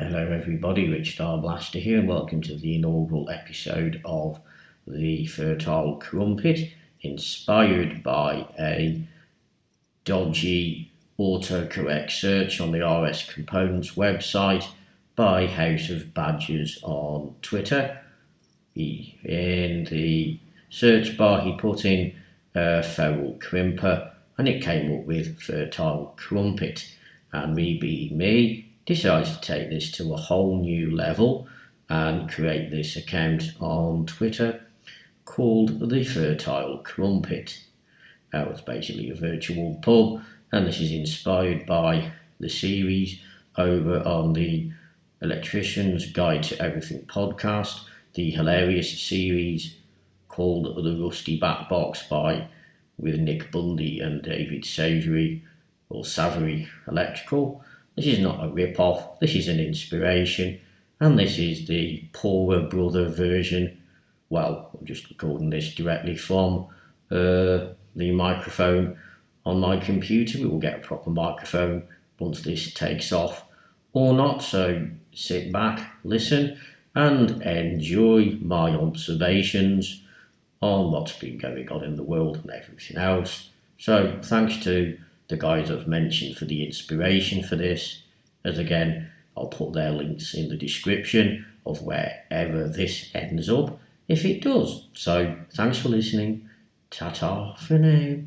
Hello everybody, Rich Starblaster here and welcome to the inaugural episode of the Fertile Crumpet, inspired by a dodgy autocorrect search on the RS Components website by House of Badgers on Twitter. In the search bar he put in Fertile Crumpet and it came up with Fertile Crumpet, and me being me, decided to take this to a whole new level and create this account on Twitter called the Fertile Crumpet. Now it's basically a virtual pub, and this is inspired by the series over on the Electrician's Guide to Everything podcast, the hilarious series called The Rusty Back Box with Nick Bundy and David Savery, or Savery Electrical. This is not a rip-off, this is an inspiration, and this is the poorer brother version. Well, I'm just recording this directly from the microphone on my computer. We will get a proper microphone once this takes off or not, so sit back, listen, and enjoy my observations on what's been going on in the world and everything else. So thanks to the guys I've mentioned for the inspiration for this, as again I'll put their links in the description of wherever this ends up if it does. So thanks for listening. Ta-ta for now.